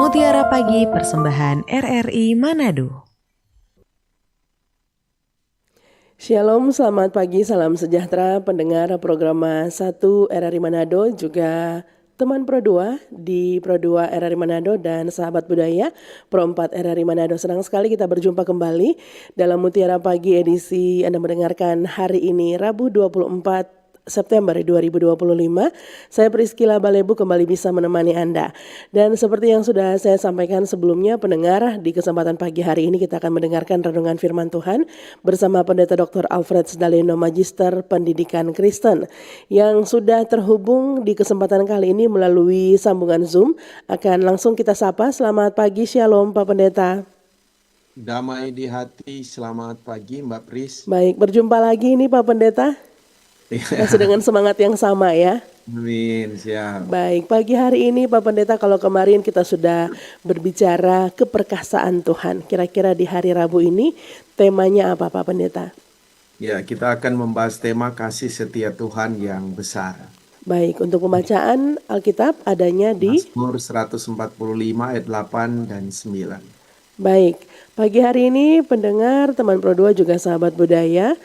Mutiara Pagi Persembahan RRI Manado. Shalom, selamat pagi, salam sejahtera pendengar program 1 RRI Manado, juga teman Pro 2 di Pro 2 RRI Manado dan sahabat budaya Pro 4 RRI Manado. Senang sekali kita berjumpa kembali dalam Mutiara Pagi edisi Anda mendengarkan hari ini Rabu 24 September 2025. Saya Priscila Balebu kembali bisa menemani Anda. Dan seperti yang sudah saya sampaikan sebelumnya, pendengar, di kesempatan pagi hari ini kita akan mendengarkan renungan firman Tuhan bersama Pendeta Dr. Alfred Daleno, Magister Pendidikan Kristen, yang sudah terhubung di kesempatan kali ini melalui sambungan Zoom. Akan langsung kita sapa. Selamat pagi, Shalom Pak Pendeta. Damai di hati, selamat pagi Mbak Pris. Baik, berjumpa lagi ini Pak Pendeta. Masih dengan semangat yang sama ya. Amin, siap. Baik, pagi hari ini Pak Pendeta, kalau kemarin kita sudah berbicara keperkasaan Tuhan, kira-kira di hari Rabu ini temanya apa Pak Pendeta? Ya, kita akan membahas tema kasih setia Tuhan yang besar. Baik, untuk pembacaan Alkitab adanya di Mazmur 145 ayat 8 dan 9. Baik, pagi hari ini pendengar, teman Pro 2 juga sahabat budaya,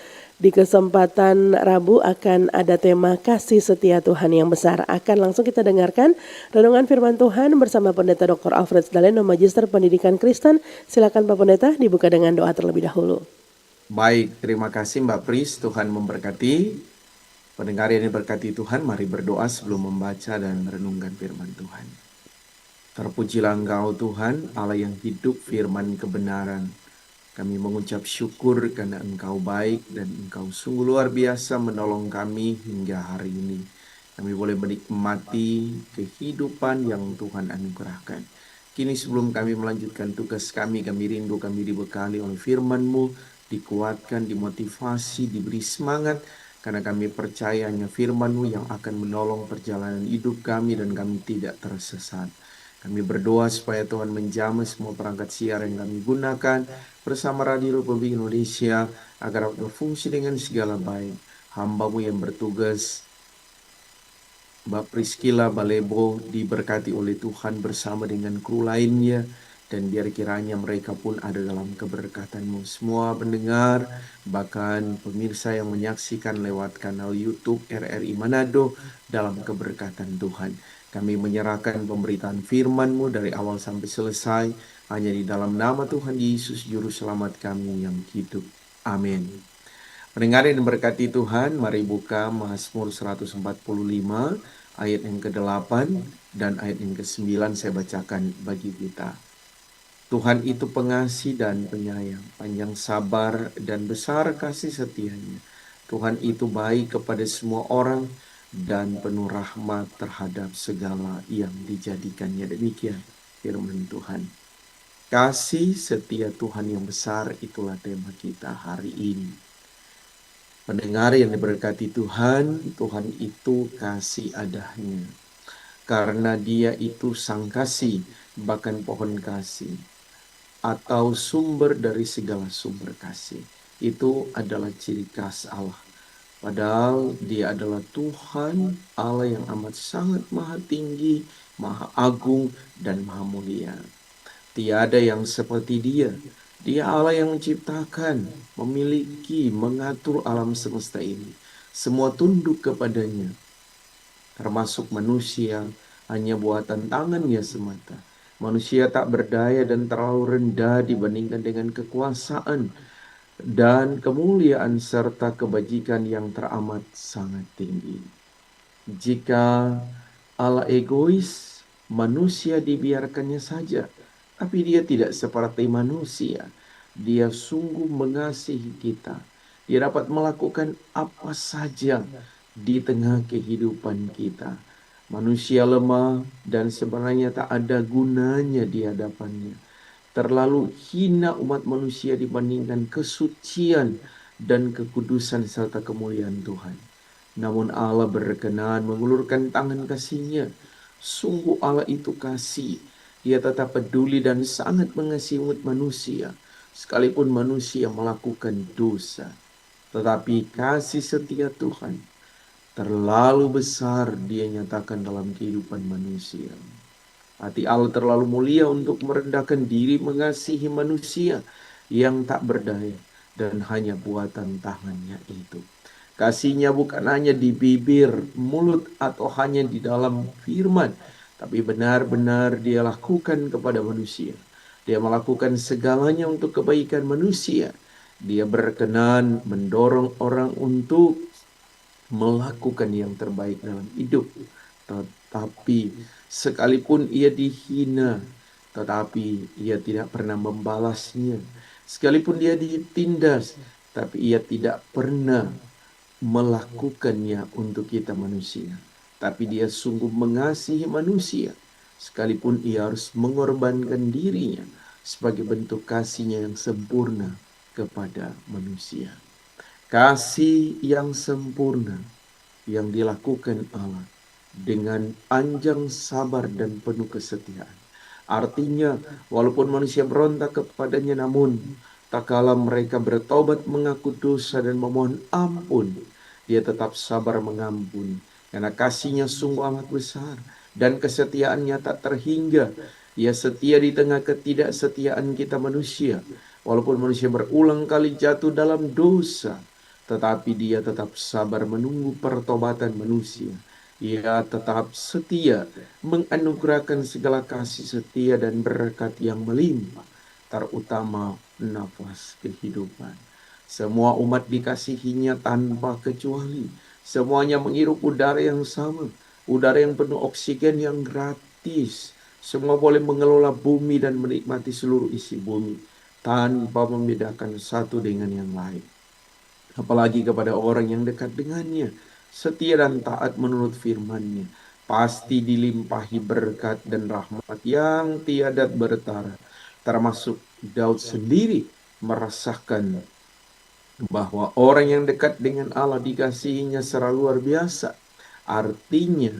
di kesempatan Rabu akan ada tema kasih setia Tuhan yang besar. Akan langsung kita dengarkan renungan firman Tuhan bersama Pendeta Dr. Alfred Daleno, Magister Pendidikan Kristen. Silakan Pak Pendeta, dibuka dengan doa terlebih dahulu. Baik, terima kasih Mbak Pris. Tuhan memberkati. Pendengar yang diberkati Tuhan, mari berdoa sebelum membaca dan merenungkan firman Tuhan. Terpujilah Engkau Tuhan, Allah yang hidup, firman kebenaran. Kami mengucap syukur karena Engkau baik dan Engkau sungguh luar biasa menolong kami hingga hari ini. Kami boleh menikmati kehidupan yang Tuhan anugerahkan. Kini sebelum kami melanjutkan tugas kami rindu kami dibekali oleh firman-Mu, dikuatkan, dimotivasi, diberi semangat, karena kami percayanya firman-Mu yang akan menolong perjalanan hidup kami dan kami tidak tersesat. Kami berdoa supaya Tuhan menjamah semua perangkat siar yang kami gunakan bersama Radio Republik Indonesia agar dapat berfungsi dengan segala baik. Hamba-Mu yang bertugas, Mbak Priscila Balebo, diberkati oleh Tuhan bersama dengan kru lainnya, dan biar kiranya mereka pun ada dalam keberkatan-Mu. Semua pendengar, bahkan pemirsa yang menyaksikan lewat kanal YouTube RRI Manado dalam keberkatan Tuhan. Kami menyerahkan pemberitaan firman-Mu dari awal sampai selesai hanya di dalam nama Tuhan Yesus Juru Selamat kami yang hidup. Amin. Pendengar yang diberkati Tuhan, mari buka Mazmur 145 ayat yang ke-8 dan ayat yang ke-9 saya bacakan bagi kita. Tuhan itu pengasih dan penyayang, panjang sabar dan besar kasih setianya. Tuhan itu baik kepada semua orang dan penuh rahmat terhadap segala yang dijadikannya. Demikian firman Tuhan. Kasih setia Tuhan yang besar, itulah tema kita hari ini. Pendengar yang diberkati Tuhan, Tuhan itu kasih adanya. Karena Dia itu sang kasih, bahkan pohon kasih, atau sumber dari segala sumber kasih. Itu adalah ciri khas Allah. Padahal Dia adalah Tuhan Allah yang amat sangat maha tinggi, maha agung, dan maha mulia. Tiada yang seperti Dia. Dia Allah yang menciptakan, memiliki, mengatur alam semesta ini. Semua tunduk kepadanya, termasuk manusia, hanya buatan tangannya semata. Manusia tak berdaya dan terlalu rendah dibandingkan dengan kekuasaan dan kemuliaan serta kebajikan yang teramat sangat tinggi. Jika Allah egois, manusia dibiarkannya saja, tapi Dia tidak seperti manusia. Dia sungguh mengasihi kita. Dia dapat melakukan apa saja di tengah kehidupan kita. Manusia lemah dan sebenarnya tak ada gunanya di hadapannya. Terlalu hina umat manusia dibandingkan kesucian dan kekudusan serta kemuliaan Tuhan. Namun Allah berkenan mengulurkan tangan kasih-Nya. Sungguh Allah itu kasih. Dia tetap peduli dan sangat mengasihi umat manusia, sekalipun manusia melakukan dosa. Tetapi kasih setia Tuhan terlalu besar Dia nyatakan dalam kehidupan manusia. Hati Allah terlalu mulia untuk merendahkan diri mengasihi manusia yang tak berdaya dan hanya buatan tangannya itu. Kasihnya bukan hanya di bibir, mulut, atau hanya di dalam firman, tapi benar-benar dia lakukan kepada manusia. Dia melakukan segalanya untuk kebaikan manusia. Dia berkenan mendorong orang untuk melakukan yang terbaik dalam hidup. Tetapi sekalipun ia dihina, tetapi ia tidak pernah membalasnya. Sekalipun dia ditindas, tapi ia tidak pernah melakukannya untuk kita manusia. Tapi dia sungguh mengasihi manusia, sekalipun ia harus mengorbankan dirinya sebagai bentuk kasihnya yang sempurna kepada manusia. Kasih yang sempurna yang dilakukan Allah dengan panjang sabar dan penuh kesetiaan. Artinya, walaupun manusia berontak kepadanya, namun tak kala mereka bertobat mengaku dosa dan memohon ampun, dia tetap sabar mengampuni. Karena kasihnya sungguh amat besar dan kesetiaannya tak terhingga. Ia setia di tengah ketidaksetiaan kita manusia. Walaupun manusia berulang kali jatuh dalam dosa, tetapi dia tetap sabar menunggu pertobatan manusia. Ia tetap setia menganugerahkan segala kasih setia dan berkat yang melimpah, terutama nafas kehidupan. Semua umat dikasihinya tanpa kecuali. Semuanya menghirup udara yang sama, udara yang penuh oksigen yang gratis. Semua boleh mengelola bumi dan menikmati seluruh isi bumi tanpa membedakan satu dengan yang lain. Apalagi kepada orang yang dekat dengannya, setia dan taat menurut firman-Nya, pasti dilimpahi berkat dan rahmat yang tiada bertara. Termasuk Daud sendiri merasakan bahwa orang yang dekat dengan Allah dikasihinya secara luar biasa. Artinya,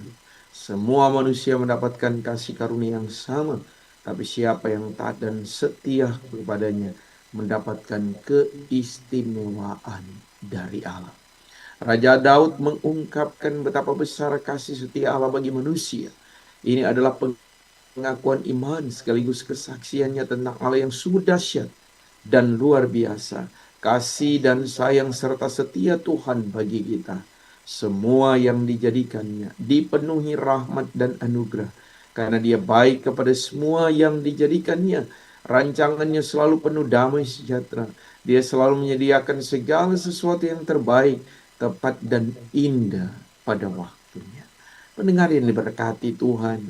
semua manusia mendapatkan kasih karunia yang sama, tapi siapa yang taat dan setia kepadanya mendapatkan keistimewaan dari Allah. Raja Daud mengungkapkan betapa besar kasih setia Allah bagi manusia. Ini adalah pengakuan iman sekaligus kesaksiannya tentang Allah yang sungguh dahsyat dan luar biasa. Kasih dan sayang serta setia Tuhan bagi kita. Semua yang dijadikannya dipenuhi rahmat dan anugerah. Karena dia baik kepada semua yang dijadikannya. Rancangannya selalu penuh damai sejahtera. Dia selalu menyediakan segala sesuatu yang terbaik, tepat dan indah pada waktunya. Pendengar yang diberkati Tuhan,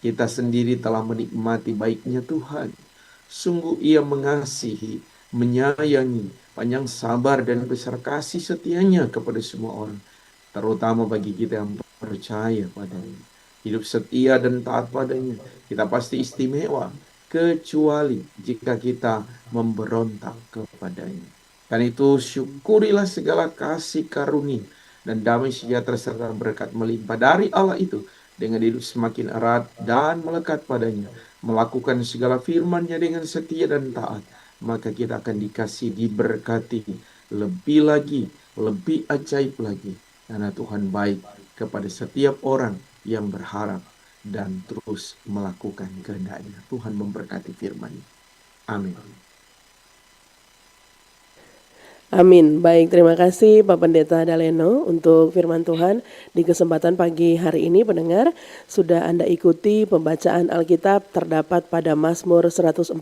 kita sendiri telah menikmati baiknya Tuhan. Sungguh Ia mengasihi, menyayangi, panjang sabar dan besar kasih setianya kepada semua orang, terutama bagi kita yang percaya padanya. Hidup setia dan taat padanya, kita pasti istimewa, kecuali jika kita memberontak kepadanya. Karena itu syukurilah segala kasih karunia dan damai sejahtera serta berkat melimpah dari Allah itu, dengan hidup semakin erat dan melekat padanya, melakukan segala firman-Nya dengan setia dan taat, maka kita akan dikasih, diberkati lebih lagi, lebih ajaib lagi. Karena Tuhan baik kepada setiap orang yang berharap dan terus melakukan kehendak-Nya. Tuhan memberkati firman-Nya. Amin. Amin. Baik, terima kasih Pak Pendeta Daleno untuk firman Tuhan di kesempatan pagi hari ini. Pendengar, sudah Anda ikuti pembacaan Alkitab terdapat pada Mazmur 145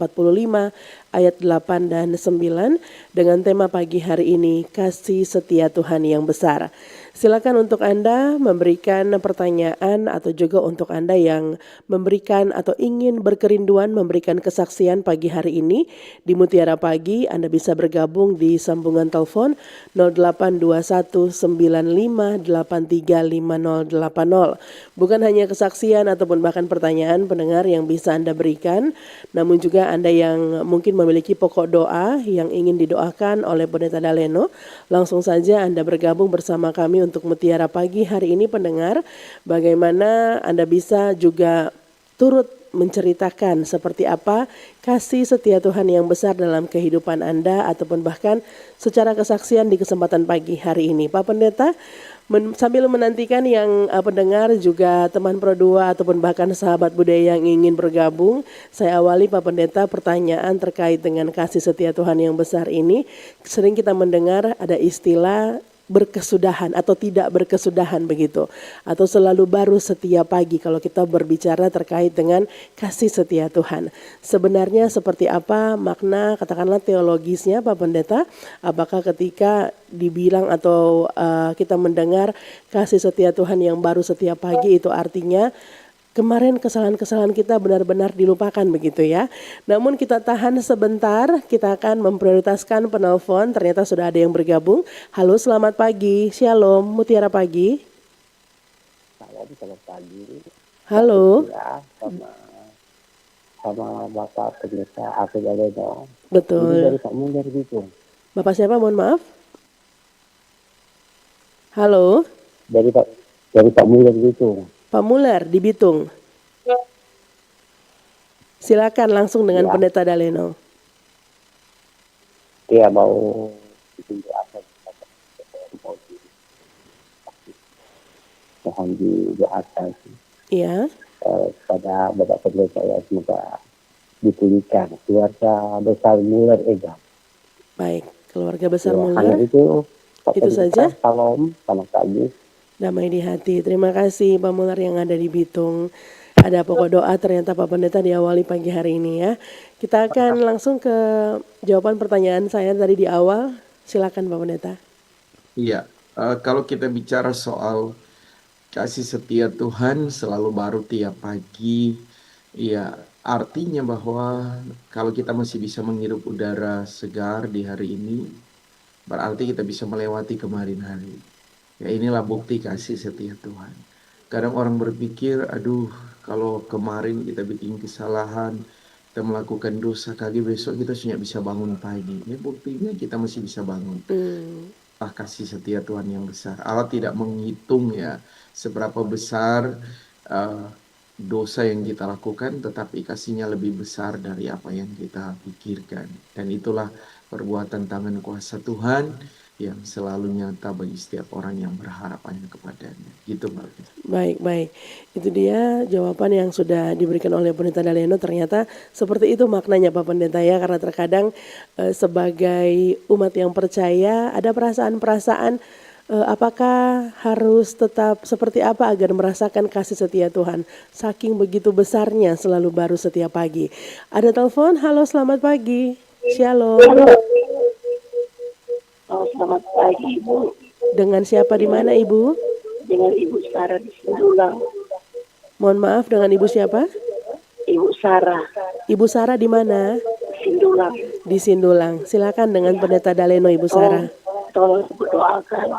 ayat 8 dan 9 dengan tema pagi hari ini, kasih setia Tuhan yang besar. Silakan untuk Anda memberikan pertanyaan atau juga untuk Anda yang memberikan atau ingin berkerinduan memberikan kesaksian pagi hari ini di Mutiara Pagi, Anda bisa bergabung di sambungan telepon 082195835080. Bukan hanya kesaksian ataupun bahkan pertanyaan pendengar yang bisa Anda berikan, namun juga Anda yang mungkin memiliki pokok doa yang ingin didoakan oleh Pendeta Daleno, langsung saja Anda bergabung bersama kami untuk Mutiara Pagi hari ini pendengar. Bagaimana Anda bisa juga turut menceritakan seperti apa kasih setia Tuhan yang besar dalam kehidupan Anda ataupun bahkan secara kesaksian di kesempatan pagi hari ini. Pak Pendeta, Sambil menantikan yang pendengar juga teman Pro 2 ataupun bahkan sahabat budaya yang ingin bergabung, saya awali Pak Pendeta pertanyaan terkait dengan kasih setia Tuhan yang besar ini. Sering kita mendengar ada istilah berkesudahan atau tidak berkesudahan begitu, atau selalu baru setiap pagi kalau kita berbicara terkait dengan kasih setia Tuhan. Sebenarnya seperti apa makna katakanlah teologisnya Pak Pendeta? Apakah ketika dibilang atau kita mendengar kasih setia Tuhan yang baru setiap pagi itu artinya kemarin kesalahan-kesalahan kita benar-benar dilupakan begitu ya. Namun kita tahan sebentar, kita akan memprioritaskan penelpon. Ternyata sudah ada yang bergabung. Halo, selamat pagi. Shalom, Mutiara Pagi. Selamat pagi. Halo. Ya, sama Bapak Pendeta aku Daleno. Ini Betul. dari Pak Mun dari Bitung. Bapak siapa? Mohon maaf. Halo. Dari Pak Mun dari Bitung. Pak Muller di Bitung. Silakan langsung dengan Ya. Pendeta Daleno. Dia mau ditunjuk apa? Mohon didoakan Iya. kepada Bapak Pendeta ya, semoga dipulihkan keluarga besar Muller Ega. Baik, keluarga besar Ya, hanya Muller. itu. Pak Itu Pendeta, saja? salam, selamat pagi. Damai di hati. Terima kasih Pak Muller yang ada di Bitung. Ada pokok doa ternyata Pak Pendeta diawali pagi hari ini ya. Kita akan langsung ke jawaban pertanyaan saya tadi di awal. Silakan Pak Pendeta. Iya, kalau kita bicara soal kasih setia Tuhan selalu baru tiap pagi, ya artinya bahwa kalau kita masih bisa menghirup udara segar di hari ini, berarti kita bisa melewati kemarin hari. Ya inilah bukti kasih setia Tuhan. Kadang orang berpikir, aduh kalau kemarin kita bikin kesalahan, kita melakukan dosa kali besok kita sudah bisa bangun pagi. Ya buktinya kita masih bisa bangun. Kasih setia Tuhan yang besar. Allah tidak menghitung ya seberapa besar dosa yang kita lakukan, tetapi kasihnya lebih besar dari apa yang kita pikirkan. Dan itulah perbuatan tangan kuasa Tuhan yang selalu nyata bagi setiap orang yang berharap hanya kepadanya. Gitu Mbak. Baik. Itu dia jawaban yang sudah diberikan oleh Pendeta Daleno. Ternyata seperti itu maknanya Pak Pendeta ya. Karena terkadang sebagai umat yang percaya ada perasaan-perasaan apakah harus tetap seperti apa agar merasakan kasih setia Tuhan. Saking begitu besarnya selalu baru setiap pagi. Ada telepon, halo selamat pagi. Shalom. Oh, selamat pagi Ibu. Dengan siapa di mana Ibu? Dengan Ibu Sarah di Sindulang. Mohon maaf, dengan Ibu siapa? Ibu Sarah Ibu Sarah di mana? Sindulang. Di Sindulang. Silakan dengan Pendeta Daleno Ibu Sarah. Tolong berdoakan.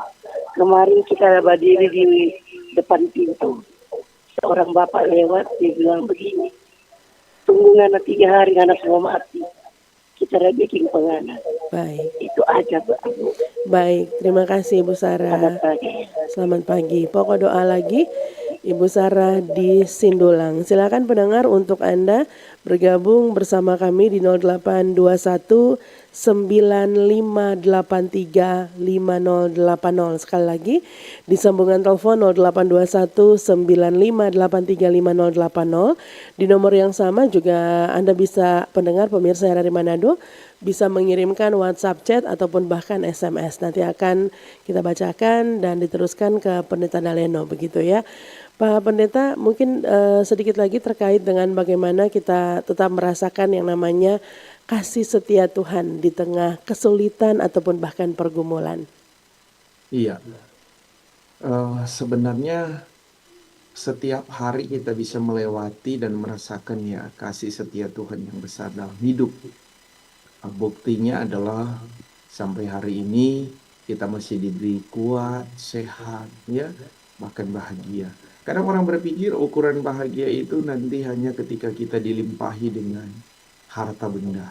Kemarin kita berdiri di depan pintu. Seorang bapak lewat, dia bilang begini. Tunggu ngana 3 hari, ngana semua mati. Kita ada bikin penganan. Baik. Itu aja Bu. Baik, terima kasih Ibu Sarah. Selamat pagi. Selamat pagi. Pokok doa lagi Ibu Sarah di Sindulang. Silakan pendengar untuk Anda bergabung bersama kami di 0821 9583 5080. Sekali lagi di sambungan telepon 0821 9583 5080. Di nomor yang sama juga Anda bisa pendengar pemirsa RRI Manado bisa mengirimkan WhatsApp chat ataupun bahkan SMS. Nanti akan kita bacakan dan diteruskan ke Pendeta Daleno begitu ya. Pak Pendeta, mungkin sedikit lagi terkait dengan bagaimana kita tetap merasakan yang namanya kasih setia Tuhan di tengah kesulitan ataupun bahkan pergumulan. Iya, sebenarnya setiap hari kita bisa melewati dan merasakan ya kasih setia Tuhan yang besar dalam hidup. Buktinya adalah sampai hari ini kita masih diberi kuat, sehat, ya, bahkan bahagia. Kadang orang berpikir ukuran bahagia itu nanti hanya ketika kita dilimpahi dengan harta benda.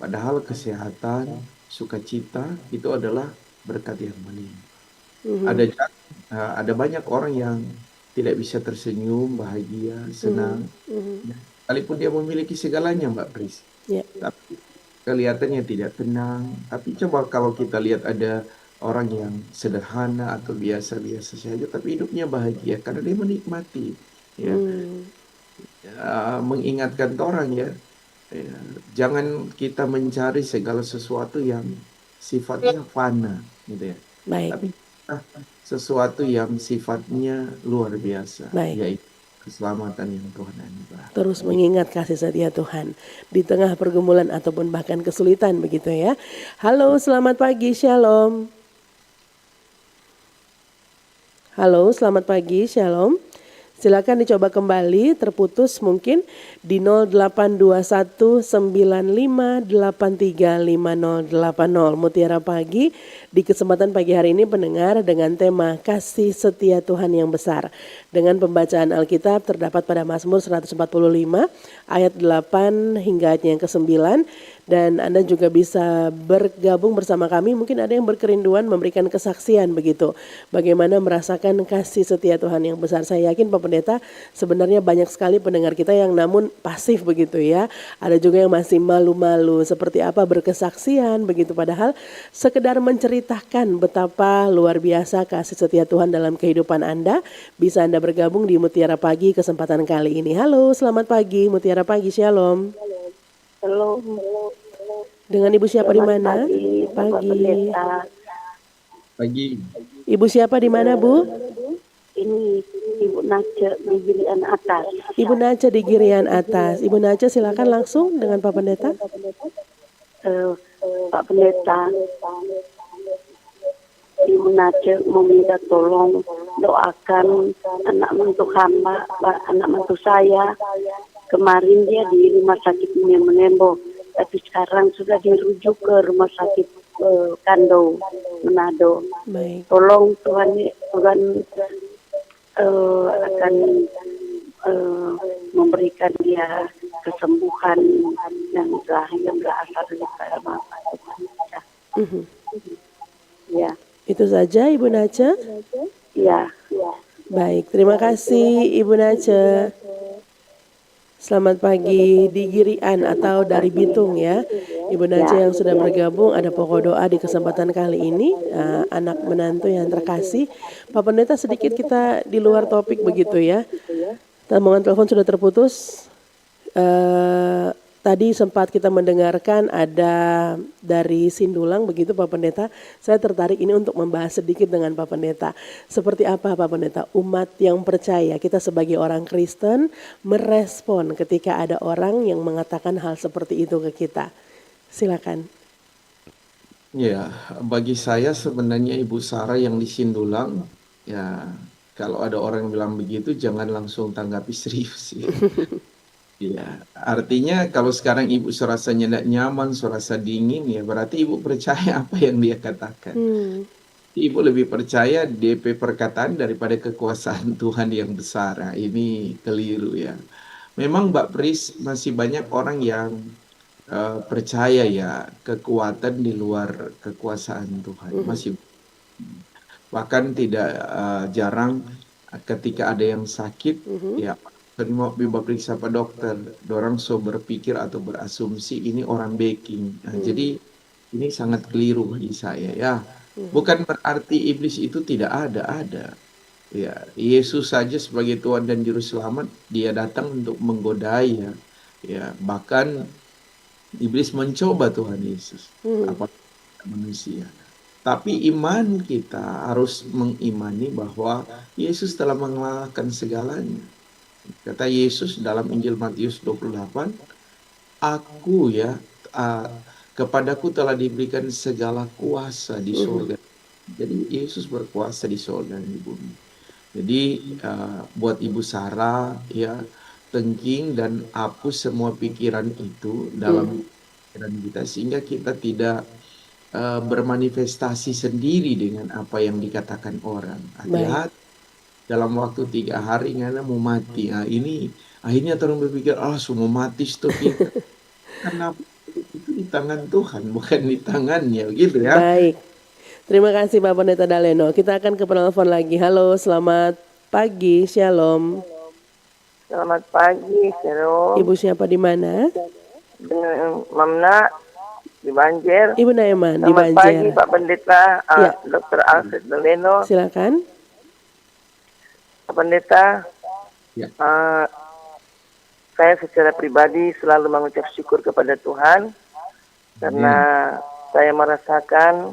Padahal kesehatan, sukacita itu adalah berkat yang melimpah. Ada banyak orang yang tidak bisa tersenyum, bahagia, senang. Sekalipun dia memiliki segalanya, Mbak Pris. Ya. Tapi kelihatannya tidak tenang. Tapi coba kalau kita lihat ada orang yang sederhana atau biasa-biasa saja, tapi hidupnya bahagia karena dia menikmati. Ya, mengingatkan orang ya, jangan kita mencari segala sesuatu yang sifatnya fana, gitu ya. Baik, Tapi sesuatu yang sifatnya luar biasa, baik. yaitu keselamatan yang Tuhan anugerahkan. Terus mengingat kasih setia Tuhan di tengah pergumulan ataupun bahkan kesulitan begitu ya. Halo, selamat pagi, Shalom. Halo, selamat pagi, Shalom. Silakan dicoba kembali, terputus mungkin di 082195835080. Mutiara Pagi di kesempatan pagi hari ini pendengar dengan tema kasih setia Tuhan yang besar. Dengan pembacaan Alkitab terdapat pada Mazmur 145 ayat 8 hingga ayat yang ke-9. Dan Anda juga bisa bergabung bersama kami. Mungkin ada yang berkerinduan memberikan kesaksian begitu. Bagaimana merasakan kasih setia Tuhan yang besar. Saya yakin Pak Pendeta sebenarnya banyak sekali pendengar kita yang namun pasif begitu ya. Ada juga yang masih malu-malu. Seperti apa berkesaksian begitu. Padahal sekedar menceritakan betapa luar biasa kasih setia Tuhan dalam kehidupan Anda. Bisa Anda bergabung di Mutiara Pagi kesempatan kali ini. Halo, selamat pagi Mutiara Pagi, Shalom. Halo. Dengan Ibu siapa di mana? Bapak Pagi. Pendeta. Pagi. Ibu siapa di mana, Bu? Ini Ibu Nace di Girian Atas. Ibu Naca di Girian Atas. Ibu Naca silakan langsung dengan Pak Pendeta. Pak Pendeta, Ibu Nace meminta tolong doakan anak menantu hamba, anak menantu saya. Kemarin dia di rumah sakit Menembo, tapi sekarang sudah dirujuk ke rumah sakit Kando, Manado. Baik. Tolong Tuhan akan memberikan dia kesembuhan yang berasal daripada Bapa Tuhan. Ya, Itu saja Ibu Naca. ya. Baik, terima kasih Ibu Naca. Selamat pagi di Girian atau dari Bitung ya. Ibu Naca yang sudah bergabung, ada pokok doa di kesempatan kali ini. Anak menantu yang terkasih. Pak Pendeta sedikit kita di luar topik begitu ya. Sambungan telepon sudah terputus. Tadi sempat kita mendengarkan ada dari Sindulang begitu Pak Pendeta. Saya tertarik ini untuk membahas sedikit dengan Pak Pendeta. Seperti apa Pak Pendeta umat yang percaya, kita sebagai orang Kristen merespon ketika ada orang yang mengatakan hal seperti itu ke kita. Silakan. Ya, bagi saya sebenarnya Ibu Sarah yang di Sindulang, ya kalau ada orang yang bilang begitu jangan langsung tanggapi serius ya. Iya, artinya kalau sekarang ibu serasanya tidak nyaman, serasa dingin, ya berarti ibu percaya apa yang dia katakan. Ibu lebih percaya DP perkataan daripada kekuasaan Tuhan yang besar. Nah, ini keliru ya. Memang Mbak Pris masih banyak orang yang percaya ya kekuatan di luar kekuasaan Tuhan. Masih bahkan tidak jarang ketika ada yang sakit ya mau periksa Pak dokter, dorang so berpikir atau berasumsi ini orang baking. Nah, jadi ini sangat keliru bagi saya ya. Bukan berarti iblis itu tidak ada. Ya, Yesus saja sebagai Tuhan dan Juru Selamat, dia datang untuk menggodai ya. Ya, bahkan iblis mencoba Tuhan Yesus, apa manusia. Tapi iman kita harus mengimani bahwa Yesus telah mengalahkan segalanya. Kata Yesus dalam Injil Matius 28, aku ya, kepadaku telah diberikan segala kuasa di surga. Jadi Yesus berkuasa di surga dan di bumi. Jadi buat Ibu Sarah ya, tengking dan hapus semua pikiran itu dalam pikiran kita sehingga kita tidak bermanifestasi sendiri dengan apa yang dikatakan orang. Hati-hati dalam waktu 3 hari karena mau mati. Nah, ini akhirnya orang berpikir semua mati stop kita. Karena itu di tangan Tuhan bukan di tangannya gitu ya. Baik. Terima kasih Pak Pendeta Daleno. Kita akan ke penelpon lagi. Halo, selamat pagi. Shalom. Selamat pagi, Shalom. Ibu siapa di mana? Dengan Mamna di Banjer. Ibu Naiman di Selamat pagi Banjar. Pak Pendeta, Ya, Dr. Alfred Deleno. silakan. Pak Pendeta, Ya. saya secara pribadi selalu mengucap syukur kepada Tuhan karena saya merasakan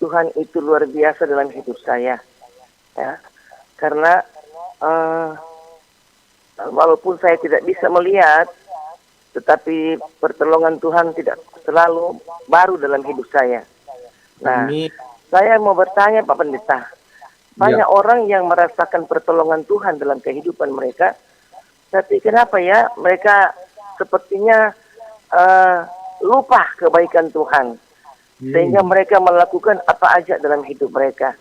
Tuhan itu luar biasa dalam hidup saya. Ya, karena walaupun saya tidak bisa melihat, tetapi pertolongan Tuhan tidak selalu baru dalam hidup saya. Nah, Amin. saya mau bertanya Pak Pendeta, banyak orang yang merasakan pertolongan Tuhan dalam kehidupan mereka, tapi kenapa ya mereka sepertinya lupa kebaikan Tuhan, sehingga mereka melakukan apa aja dalam hidup mereka.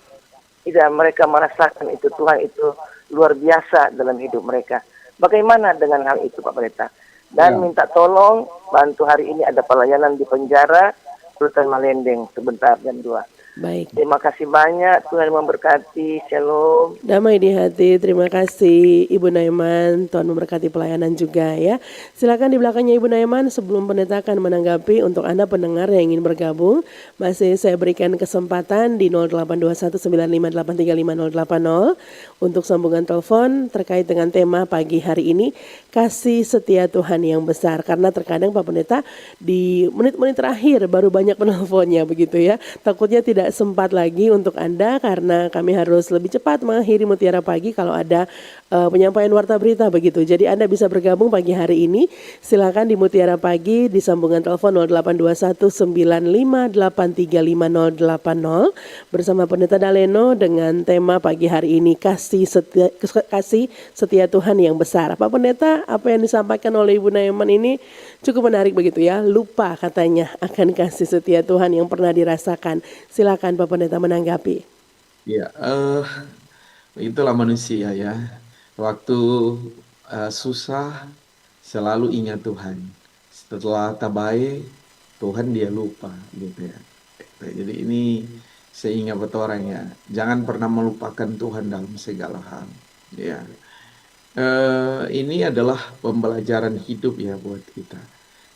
Tidak mereka merasakan itu Tuhan itu luar biasa dalam hidup mereka. Bagaimana dengan hal itu Pak Pendeta? Dan minta tolong bantu hari ini ada pelayanan di penjara Rutan Malendeng sebentar jam 2. Baik. Terima kasih banyak, Tuhan memberkati. Shalom. Damai di hati, terima kasih Ibu Naiman, Tuhan memberkati pelayanan juga ya. Silakan di belakangnya Ibu Naiman sebelum pendeta akan menanggapi untuk Anda pendengar yang ingin bergabung. Masih saya berikan kesempatan di 082195835080 untuk sambungan telepon terkait dengan tema pagi hari ini, kasih setia Tuhan yang besar. Karena terkadang Pak Pendeta di menit-menit terakhir baru banyak penelponnya begitu ya. Takutnya tidak sempat lagi untuk Anda karena kami harus lebih cepat mengakhiri Mutiara Pagi kalau ada penyampaian warta berita begitu. Jadi Anda bisa bergabung pagi hari ini. Silakan di Mutiara Pagi di sambungan telepon 082195835080 bersama Pendeta Daleno dengan tema pagi hari ini kasih setia Tuhan yang besar. Pak Pendeta, apa yang disampaikan oleh Ibu Naiman ini cukup menarik begitu ya. Lupa katanya akan kasih setia Tuhan yang pernah dirasakan. Silakan Pak Pendeta menanggapi. Ya, itulah manusia ya. Waktu susah selalu ingat Tuhan. Setelah tabai, Tuhan dia lupa gitu ya. Jadi ini saya ingat betul orang ya. Jangan pernah melupakan Tuhan dalam segala hal. Ya, ini adalah pembelajaran hidup ya buat kita.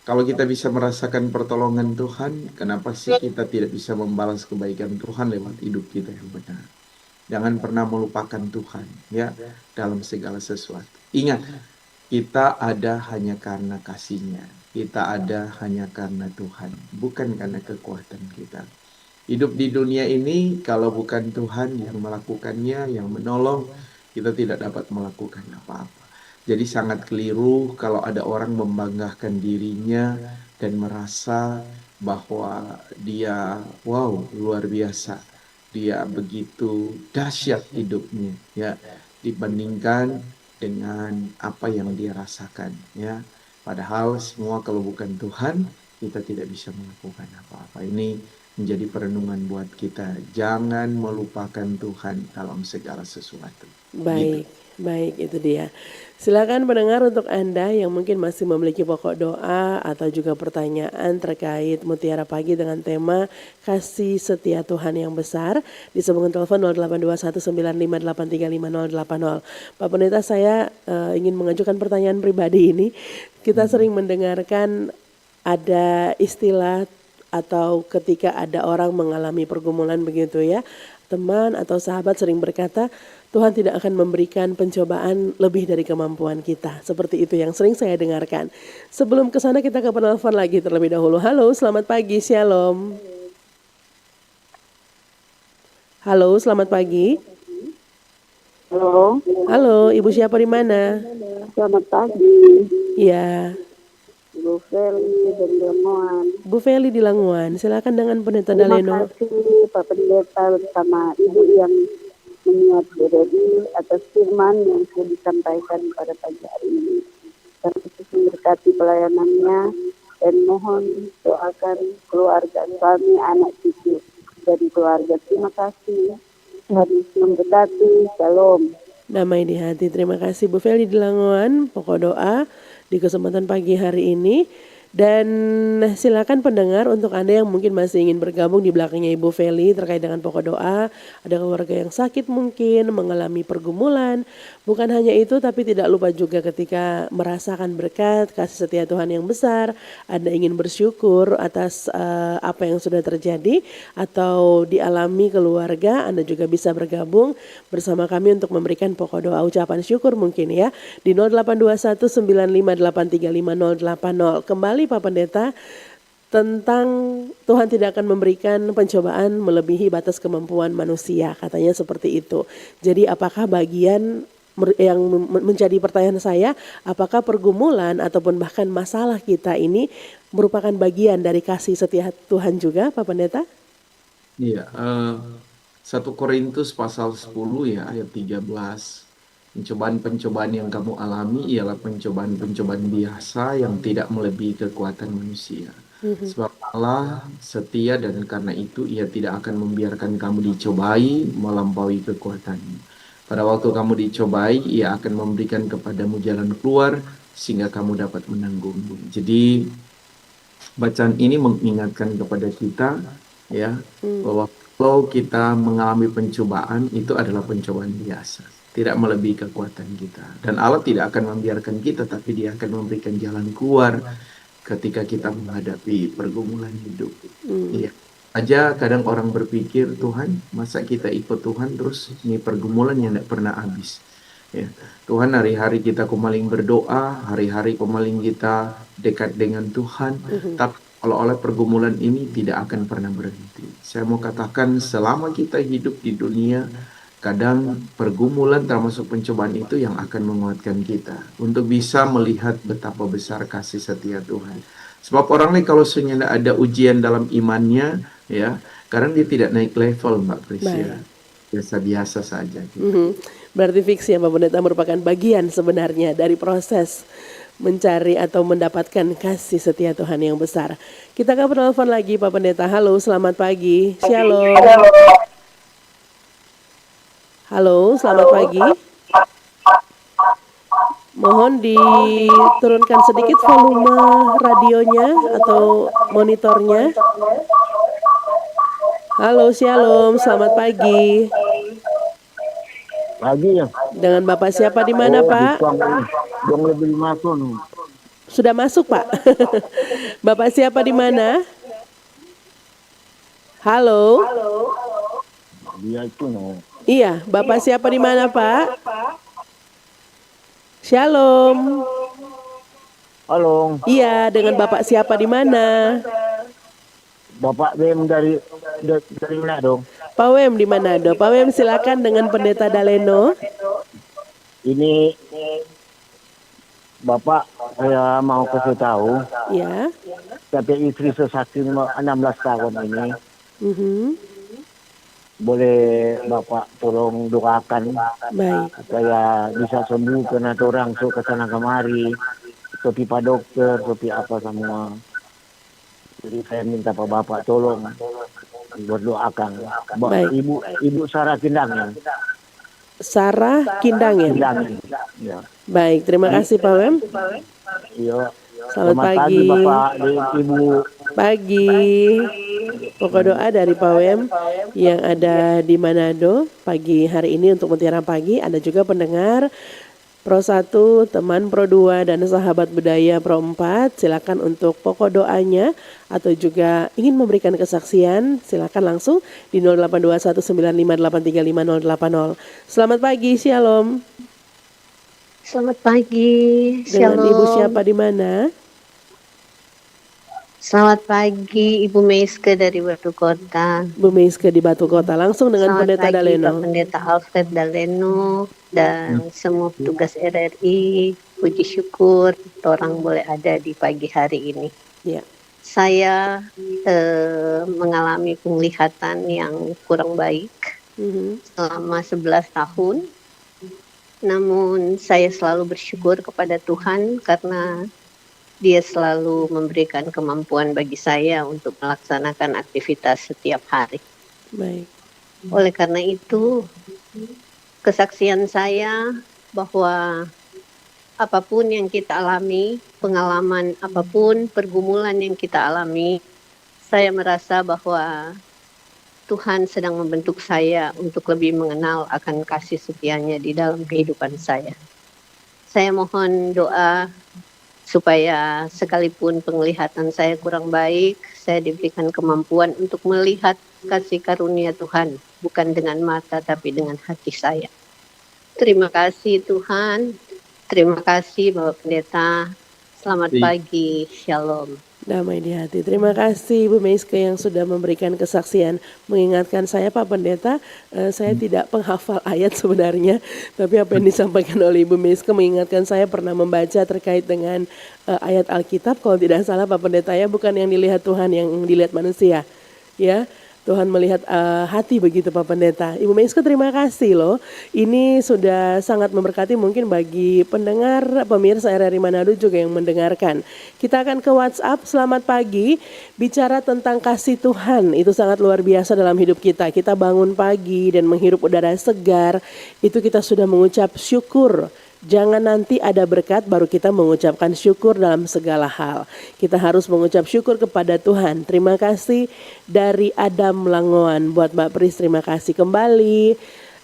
Kalau kita bisa merasakan pertolongan Tuhan, kenapa sih kita tidak bisa membalas kebaikan Tuhan lewat hidup kita yang benar? Jangan pernah melupakan Tuhan ya dalam segala sesuatu. Ingat, kita ada hanya karena kasih-Nya. Kita ada hanya karena Tuhan, bukan karena kekuatan kita. Hidup di dunia ini kalau bukan Tuhan yang melakukannya, yang menolong, kita tidak dapat melakukan apa-apa. Jadi sangat keliru kalau ada orang membanggakan dirinya dan merasa bahwa dia luar biasa. Dia begitu dahsyat hidupnya ya dibandingkan dengan apa yang dia rasakan ya. Padahal semua kalau bukan Tuhan kita tidak bisa melakukan apa-apa. Ini menjadi perenungan buat kita. Jangan melupakan Tuhan dalam segala sesuatu. Baik, baik itu dia. Silakan pendengar untuk Anda yang mungkin masih memiliki pokok doa atau juga pertanyaan terkait Mutiara Pagi dengan tema kasih setia Tuhan yang besar di sambungan telepon 082195835080. Pak Pendeta, saya ingin mengajukan pertanyaan pribadi ini. Kita sering mendengarkan ada istilah atau ketika ada orang mengalami pergumulan begitu ya, teman atau sahabat sering berkata, Tuhan tidak akan memberikan pencobaan lebih dari kemampuan kita. Seperti itu yang sering saya dengarkan. Sebelum ke sana kita ke penelpon lagi terlebih dahulu. Halo, selamat pagi, Shalom. Halo, selamat pagi. Halo, Halo, Ibu siapa di mana? selamat pagi. Iya, Bu Feli dari Lemoan. Bu Feli di Languan. Silakan dengan Pendeta Terima Daleno. kasih Pak Pendeta bersama Ibu yang menyiapkan diri atas firman yang sudah disampaikan pada pagi hari ini. Dan khusus memberkati pelayanannya dan mohon doakan keluarga suami, anak cucu dari keluarga. Terima kasih. Tuhan Yesus memberkati. Shalom. Damai di hati. Terima kasih Bu Feli di Languan. Pokok doa di kesempatan pagi hari ini. Dan silakan pendengar untuk Anda yang mungkin masih ingin bergabung di belakangnya Ibu Feli terkait dengan pokok doa. Ada keluarga yang sakit mungkin, mengalami pergumulan, Bukan hanya itu, tapi tidak lupa juga ketika merasakan berkat kasih setia Tuhan yang besar, Anda ingin bersyukur atas apa yang sudah terjadi atau dialami keluarga, Anda juga bisa bergabung bersama kami untuk memberikan pokok doa ucapan syukur mungkin ya di 082195835080. Kembali Pak Pendeta, tentang Tuhan tidak akan memberikan pencobaan melebihi batas kemampuan manusia, katanya seperti itu. Jadi apakah bagian yang menjadi pertanyaan saya, apakah pergumulan ataupun bahkan masalah kita ini merupakan bagian dari kasih setia Tuhan juga, Pak Pendeta? Iya, 1 Korintus pasal 10 ya ayat 13. Pencobaan-pencobaan yang kamu alami ialah pencobaan-pencobaan biasa yang tidak melebihi kekuatan manusia. Sebab Allah setia dan karena itu Ia tidak akan membiarkan kamu dicobai melampaui kekuatanmu. Pada waktu kamu dicobai, Ia akan memberikan kepadamu jalan keluar sehingga kamu dapat menanggung. Jadi bacaan ini mengingatkan kepada kita ya bahwa kalau kita mengalami pencobaan itu adalah pencobaan biasa, tidak melebihi kekuatan kita. Dan Allah tidak akan membiarkan kita, tapi Dia akan memberikan jalan keluar ketika kita menghadapi pergumulan hidup. Iya. Aja kadang orang berpikir, Tuhan, masa kita ikut Tuhan terus ini pergumulan yang tidak pernah habis. Ya. Tuhan, hari-hari kita kemaling berdoa, hari-hari kemaling kita dekat dengan Tuhan, tapi kalau oleh pergumulan ini tidak akan pernah berhenti. Saya mau katakan selama kita hidup di dunia, kadang pergumulan termasuk pencobaan itu yang akan menguatkan kita untuk bisa melihat betapa besar kasih setia Tuhan. Sebab orang lain kalau sebenarnya ada ujian dalam imannya, ya, kadang dia tidak naik level, Mbak Prisya. Biasa-biasa saja. Gitu. Berarti fiksi ya Pak Pendeta merupakan bagian sebenarnya dari proses mencari atau mendapatkan kasih setia Tuhan yang besar. Kita akan telepon lagi Pak Pendeta. Halo, selamat pagi. Shalom. Halo, selamat pagi. Mohon diturunkan sedikit volume radionya atau monitornya. Halo, shalom, selamat pagi. Pagi ya. Dengan Bapak siapa di mana, Pak? Yang lebih masuk. Sudah masuk, Pak. Bapak siapa di mana? Halo. Dia itu no. Iya, Bapak siapa di mana, Pak? Shalom. Halo. Iya, dengan Bapak siapa di mana? Bapak Bem dari mana dong? Pak Wem di Manado. Pak Wem silakan dengan Pendeta Daleno. Ini Bapak saya mau kasih tahu. Ya. Tapi istri sesakit 16 tahun ini. Boleh Bapak tolong doakan. Baik. Supaya bisa sembuh karena orang suka kesana kemari. Seperti Pak Dokter, seperti apa semua. Jadi saya minta Pak Bapak tolong berdoakan. Ibu Sarah Kindangnya. Sarah Kindangnya. Ya. Baik, terima kasih Pak Wem. Iya. Selamat pagi Bapak, Ibu. Pagi. Pokok doa dari Pak Wem yang ada di Manado pagi hari ini untuk Mutiara Pagi. Ada juga pendengar Pro 1, teman Pro 2, dan sahabat budaya Pro 4. Silakan untuk pokok doanya atau juga ingin memberikan kesaksian, silakan langsung di 082195835080. Selamat pagi, Shalom. Selamat pagi, Dengan Shalom. Ibu siapa di mana? Selamat pagi, Ibu Meiske dari Batu Kota. Bu Meiske di Batu Kota. Langsung dengan Selamat Pendeta pagi, Daleno. Pak Pendeta Alfred Daleno dan semua petugas RRI. Puji syukur orang boleh ada di pagi hari ini. Ya. Saya mengalami penglihatan yang kurang baik selama 11 tahun. Namun saya selalu bersyukur kepada Tuhan karena Dia selalu memberikan kemampuan bagi saya untuk melaksanakan aktivitas setiap hari. Baik. Oleh karena itu, kesaksian saya bahwa apapun yang kita alami, pengalaman apapun, pergumulan yang kita alami, saya merasa bahwa Tuhan sedang membentuk saya untuk lebih mengenal akan kasih setianya di dalam kehidupan saya. Saya mohon doa supaya sekalipun penglihatan saya kurang baik, saya diberikan kemampuan untuk melihat kasih karunia Tuhan, bukan dengan mata tapi dengan hati saya. Terima kasih Tuhan, terima kasih Bapak Pendeta, selamat pagi, Shalom. Damai di hati. Terima kasih Bu Meiske yang sudah memberikan kesaksian, mengingatkan saya Pak Pendeta, saya tidak penghafal ayat sebenarnya, tapi apa yang disampaikan oleh Ibu Meiske mengingatkan saya pernah membaca terkait dengan ayat Alkitab, kalau tidak salah Pak Pendeta ya, bukan yang dilihat Tuhan, yang dilihat manusia, ya. Tuhan melihat hati begitu Pak Pendeta. Ibu Meiske terima kasih loh. Ini sudah sangat memberkati mungkin bagi pendengar pemirsa RRI Manado juga yang mendengarkan. Kita akan ke WhatsApp. Selamat pagi. Bicara tentang kasih Tuhan itu sangat luar biasa dalam hidup kita. Kita bangun pagi dan menghirup udara segar. Itu kita sudah mengucap syukur. Jangan nanti ada berkat baru kita mengucapkan syukur dalam segala hal. Kita harus mengucap syukur kepada Tuhan. Terima kasih dari Adam Langoan. Buat Mbak Pris terima kasih kembali.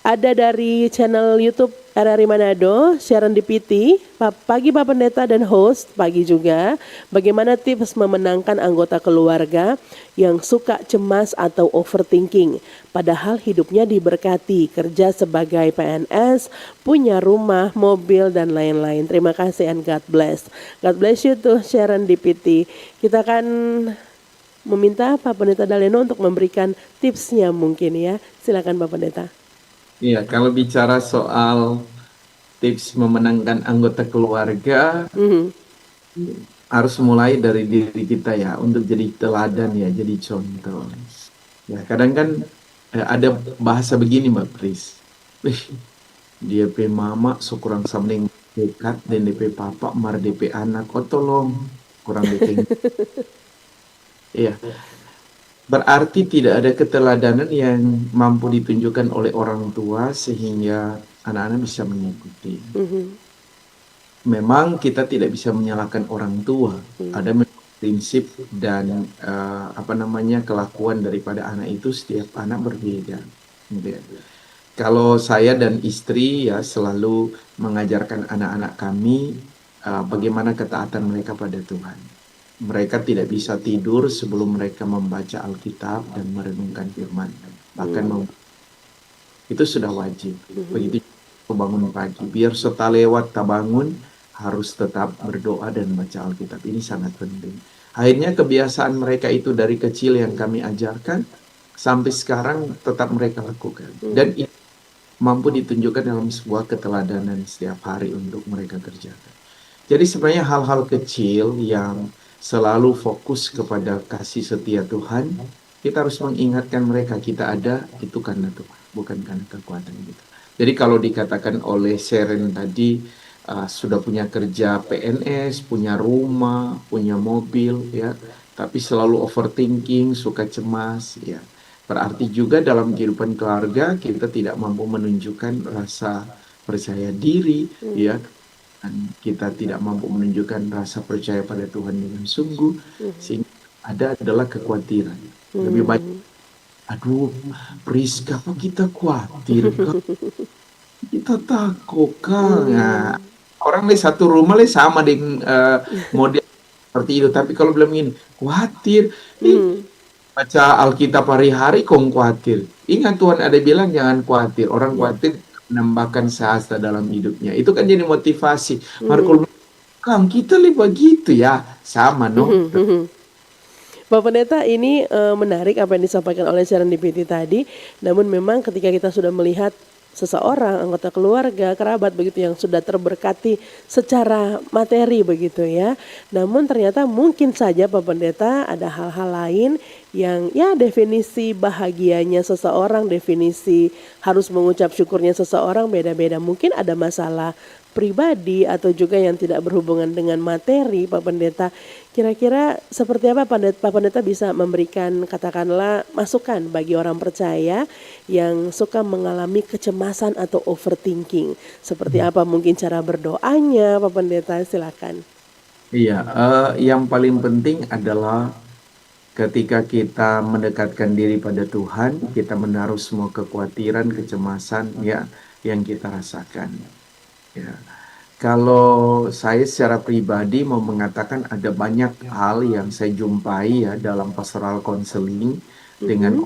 Ada dari channel YouTube RRI Manado, Sharon Dipiti, pagi Pak Pendeta dan host, pagi juga. Bagaimana tips memenangkan anggota keluarga yang suka cemas atau overthinking, padahal hidupnya diberkati, kerja sebagai PNS, punya rumah, mobil, dan lain-lain. Terima kasih and God bless. God bless you tuh Sharon Dipiti. Kita akan meminta Pak Pendeta Daleno untuk memberikan tipsnya mungkin ya. Silakan Pak Pendeta. Iya, kalau bicara soal tips memenangkan anggota keluarga, harus mulai dari diri kita ya, untuk jadi teladan ya, jadi contoh. Ya, kadang kan ada bahasa begini Mbak Pris, dia pe mama so kurang samling dekat dan DP papa mar DP anak, oh tolong kurang dekat. Iya. Berarti tidak ada keteladanan yang mampu ditunjukkan oleh orang tua sehingga anak-anak bisa mengikuti. Memang kita tidak bisa menyalahkan orang tua. Ada prinsip dan kelakuan daripada anak itu, setiap anak berbeda. Kalau saya dan istri ya selalu mengajarkan anak-anak kami bagaimana ketaatan mereka pada Tuhan. Mereka tidak bisa tidur sebelum mereka membaca Alkitab dan merenungkan firman. Bahkan itu sudah wajib. Begitu bangun pagi. Biar setelah lewat tak bangun, harus tetap berdoa dan baca Alkitab. Ini sangat penting. Akhirnya kebiasaan mereka itu dari kecil yang kami ajarkan, sampai sekarang tetap mereka lakukan. Dan itu mampu ditunjukkan dalam sebuah keteladanan setiap hari untuk mereka kerjakan. Jadi sebenarnya hal-hal kecil yang selalu fokus kepada kasih setia Tuhan, kita harus mengingatkan mereka kita ada itu karena Tuhan, bukan karena kekuatan kita. Jadi kalau dikatakan oleh Sharon tadi, sudah punya kerja PNS, punya rumah, punya mobil, ya, tapi selalu overthinking, suka cemas, ya, berarti juga dalam kehidupan keluarga kita tidak mampu menunjukkan rasa percaya diri, ya. Dan kita tidak mampu menunjukkan rasa percaya pada Tuhan dengan sungguh, sehingga ada adalah kekhawatiran. Lebih banyak, aduh, Priska, apa kita khawatir, Kak? Kita takut, Kak. Nah, orang di satu rumah sama dengan model seperti itu, tapi kalau belum ini, khawatir. Baca Alkitab hari-hari, kok khawatir. Ingat Tuhan ada bilang jangan khawatir. Orang khawatir menambahkan sehasta dalam hidupnya. Itu kan jadi motivasi. Marco, Kang, kita lihat begitu ya. Sama, no? Pak Pendeta, ini menarik apa yang disampaikan oleh Sharon Dipiti tadi. Namun memang ketika kita sudah melihat seseorang, anggota keluarga, kerabat begitu yang sudah terberkati secara materi begitu ya. Namun ternyata mungkin saja Pak Pendeta ada hal-hal lain yang ya definisi bahagianya seseorang, definisi harus mengucap syukurnya seseorang beda-beda. Mungkin ada masalah pribadi atau juga yang tidak berhubungan dengan materi Pak Pendeta. Kira-kira seperti apa Pak Pendeta bisa memberikan katakanlah masukan bagi orang percaya yang suka mengalami kecemasan atau overthinking. Seperti apa mungkin cara berdoanya Pak Pendeta, silakan. Iya, yang paling penting adalah Ketika kita mendekatkan diri pada Tuhan, kita menaruh semua kekhawatiran, kecemasan ya yang kita rasakan. Ya. Kalau saya secara pribadi mau mengatakan ada banyak hal yang saya jumpai ya dalam pastoral counseling dengan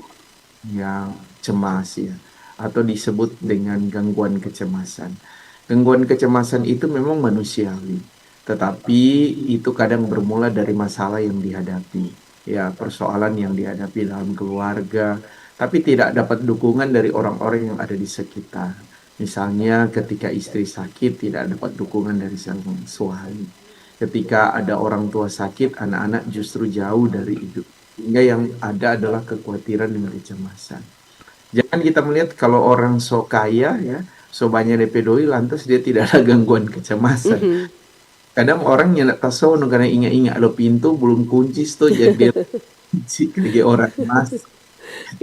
yang cemas ya, atau disebut dengan gangguan kecemasan. Gangguan kecemasan itu memang manusiawi, tetapi itu kadang bermula dari masalah yang dihadapi, ya persoalan yang dihadapi dalam keluarga, tapi tidak dapat dukungan dari orang-orang yang ada di sekitar. Misalnya ketika istri sakit tidak dapat dukungan dari sang suami. Ketika ada orang tua sakit, anak-anak justru jauh dari hidup. Sehingga yang ada adalah kekhawatiran dan kecemasan. Jangan kita melihat kalau orang so kaya ya, so banyak DP doi lantas dia tidak ada gangguan kecemasan. Kadang orang nyenak taso karena ingat-ingat lo pintu belum kunci tuh jadi kunci kayak orang mas.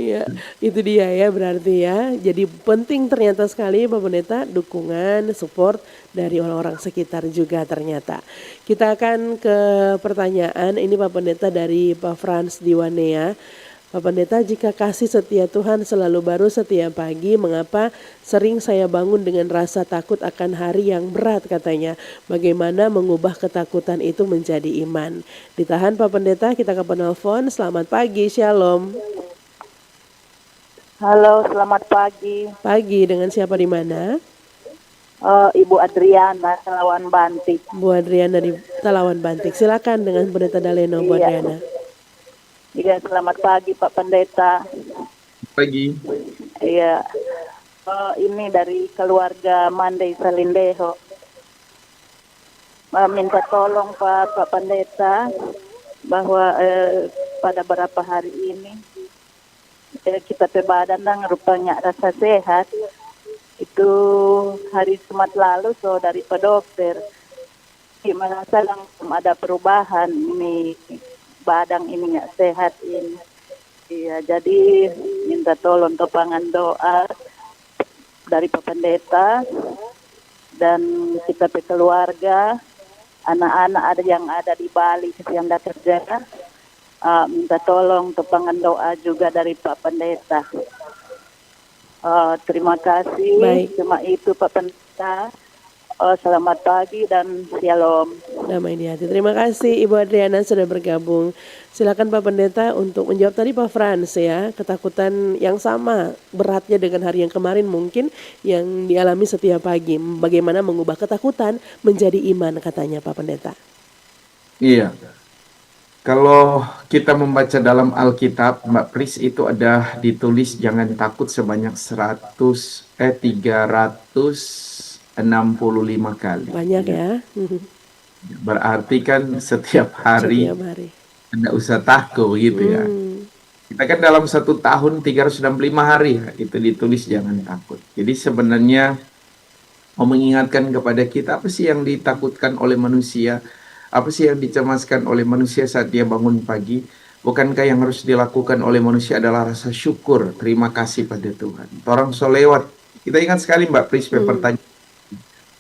Iya, itu dia ya berarti ya. Jadi penting ternyata sekali Pak Pendeta dukungan, support dari orang-orang sekitar juga ternyata. Kita akan ke pertanyaan ini Pak Pendeta dari Pak Frans Diwanea. Pak Pendeta, jika kasih setia Tuhan selalu baru setiap pagi, mengapa sering saya bangun dengan rasa takut akan hari yang berat katanya. Bagaimana mengubah ketakutan itu menjadi iman? Ditahan Pak Pendeta, kita ke penelpon. Selamat pagi, Shalom. Halo, selamat pagi. Pagi, dengan siapa di mana? Ibu Adriana, Talawan Bantik. Bu Adriana di Talawan Bantik. Silakan dengan Pendeta Daleno, Bu Adriana. Iya, selamat pagi Pak Pendeta. Pagi. Iya, ini dari keluarga Mandai Salindeho. Minta tolong Pak Pendeta bahwa pada beberapa hari ini kita badan dan rupanya rasa sehat. Itu hari Jumat lalu so dari Pak Dokter merasa langsung ada perubahan ini badan ini nggak sehat ini. Iya, jadi minta tolong topangan doa dari Pak Pendeta dan kita keluarga, anak-anak ada yang ada di Bali yang ada kerja. Minta tolong topangan doa juga dari Pak Pendeta. Terima kasih. Baik. Cuma itu Pak Pendeta. Selamat pagi dan shalom. Damai di hati. Terima kasih Ibu Adriana sudah bergabung. Silakan Pak Pendeta untuk menjawab tadi Pak Frans ya, ketakutan yang sama beratnya dengan hari yang kemarin mungkin yang dialami setiap pagi. Bagaimana mengubah ketakutan menjadi iman katanya Pak Pendeta. Iya. Kalau kita membaca dalam Alkitab, Mbak Pris, itu ada ditulis jangan takut sebanyak 365 kali. Banyak ya. Berarti kan setiap hari Anda usah takut gitu ya. Kita kan dalam 1 tahun 365 hari ya, itu ditulis jangan takut. Jadi sebenarnya mau mengingatkan kepada kita apa sih yang ditakutkan oleh manusia? Apa sih yang dicemaskan oleh manusia saat dia bangun pagi? Bukankah yang harus dilakukan oleh manusia adalah rasa syukur, terima kasih pada Tuhan. Orang so lewat. Kita ingat sekali Mbak Pris pertanyaan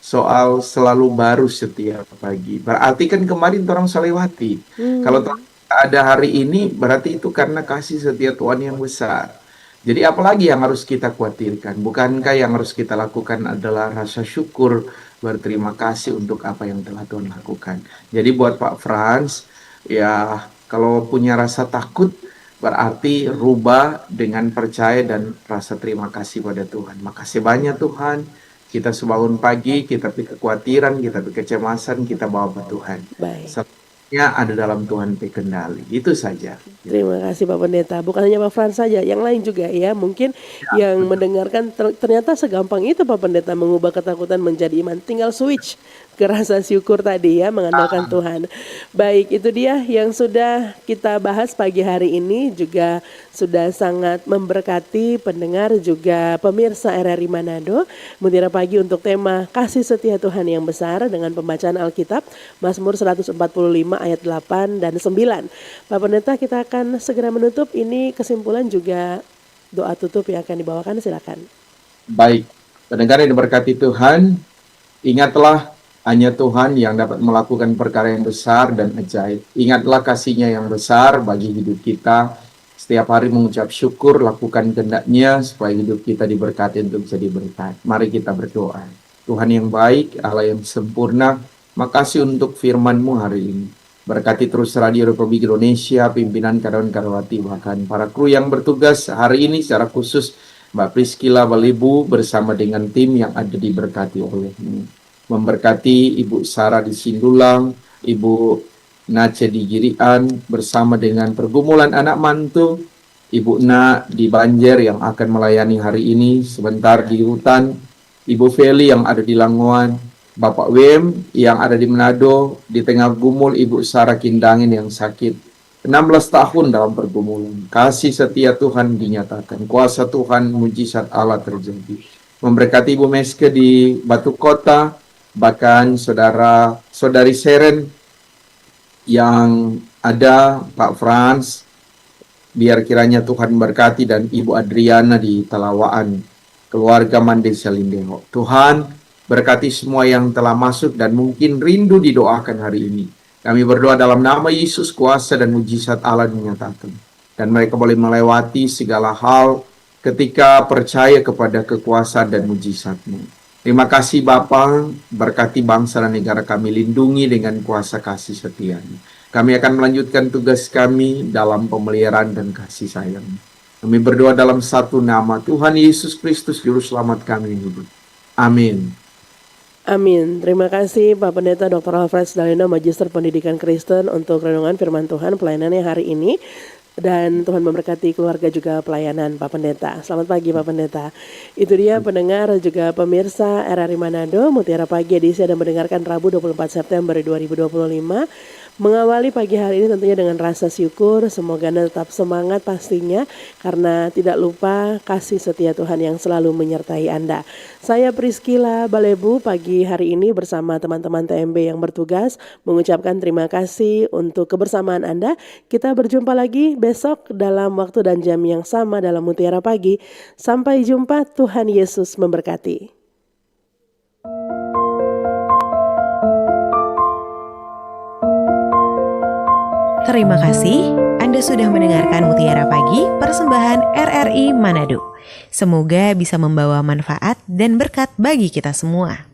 soal selalu baru setiap pagi. Berarti kan kemarin orang so lewati. Kalau ada hari ini berarti itu karena kasih setia Tuhan yang besar. Jadi apalagi yang harus kita khawatirkan? Bukankah yang harus kita lakukan adalah rasa syukur, berterima kasih untuk apa yang telah Tuhan lakukan. Jadi buat Pak Frans, ya kalau punya rasa takut berarti rubah dengan percaya dan rasa terima kasih pada Tuhan. Makasih banyak Tuhan, kita sebangun pagi, kita kekhawatiran, kita kecemasan, kita bawa ke Tuhan. Baik. Ada dalam Tuhan kendali. Itu saja. Terima kasih Pak Pendeta. Bukan hanya Pak Frans saja, yang lain juga ya. Mungkin yang mendengarkan ternyata segampang itu Pak Pendeta mengubah ketakutan menjadi iman. Tinggal switch ke rasa syukur tadi ya, mengandalkan Tuhan. Baik, itu dia yang sudah kita bahas pagi hari ini, juga sudah sangat memberkati pendengar juga pemirsa RRI Manado. Mutiara Pagi untuk tema kasih setia Tuhan yang besar dengan pembacaan Alkitab Mazmur 145 ayat 8 dan 9. Pak Pendeta, kita akan segera menutup. Ini kesimpulan juga doa tutup yang akan dibawakan, silakan. Baik, pendengar yang diberkati Tuhan, ingatlah Hanya Tuhan yang dapat melakukan perkara yang besar dan ajaib. Ingatlah kasih-Nya yang besar bagi hidup kita. Setiap hari mengucap syukur, lakukan kehendak-Nya supaya hidup kita diberkati untuk jadi berkat. Mari kita berdoa. Tuhan yang baik, Allah yang sempurna, makasih untuk firman-Mu hari ini. Berkati terus Radio Republik Indonesia, pimpinan karyawan-karyawati, bahkan para kru yang bertugas hari ini secara khusus Mbak Priscila Balebu bersama dengan tim yang ada diberkati oleh-Mu. Memberkati Ibu Sarah di Sindulang, Ibu Nace di Girian, bersama dengan pergumulan anak mantu, Ibu Na di Banjar yang akan melayani hari ini, sebentar di hutan, Ibu Feli yang ada di Langoan, Bapak Wem yang ada di Manado, di tengah gumul Ibu Sarah Kindangin yang sakit, 16 tahun dalam pergumulan. Kasih setia Tuhan dinyatakan, kuasa Tuhan, mujizat Allah terjadi. Memberkati Ibu Meske di Batu Kota, bahkan saudari Seren yang ada, Pak Frans, biar kiranya Tuhan berkati, dan Ibu Adriana di Talawaan, keluarga Mandesa Lindeho. Tuhan berkati semua yang telah masuk dan mungkin rindu didoakan hari ini. Kami berdoa dalam nama Yesus, kuasa dan mujizat Allah dinyatakan. Dan mereka boleh melewati segala hal ketika percaya kepada kekuasaan dan mujizat-Mu. Terima kasih Bapa, berkati bangsa dan negara kami, lindungi dengan kuasa kasih setia-Mu. Kami akan melanjutkan tugas kami dalam pemeliharaan dan kasih sayang. Kami berdoa dalam satu nama, Tuhan Yesus Kristus, Juru Selamat kami hidup. Amin. Amin. Terima kasih Pak Pendeta Dr. Alfred Dalena, Magister Pendidikan Kristen, untuk renungan firman Tuhan pelayanannya hari ini. Dan Tuhan memberkati keluarga juga pelayanan Pak Pendeta. Selamat pagi Pak Pendeta. Itu dia pendengar juga pemirsa RRI Manado, Mutiara Pagi edisi Anda mendengarkan Rabu 24 September 2025. Mengawali pagi hari ini tentunya dengan rasa syukur, semoga Anda tetap semangat pastinya, karena tidak lupa kasih setia Tuhan yang selalu menyertai Anda. Saya Priscila Balebu pagi hari ini bersama teman-teman TMB yang bertugas mengucapkan terima kasih untuk kebersamaan Anda. Kita berjumpa lagi besok dalam waktu dan jam yang sama dalam Mutiara Pagi. Sampai jumpa, Tuhan Yesus memberkati. Terima kasih Anda sudah mendengarkan Mutiara Pagi, persembahan RRI Manado. Semoga bisa membawa manfaat dan berkat bagi kita semua.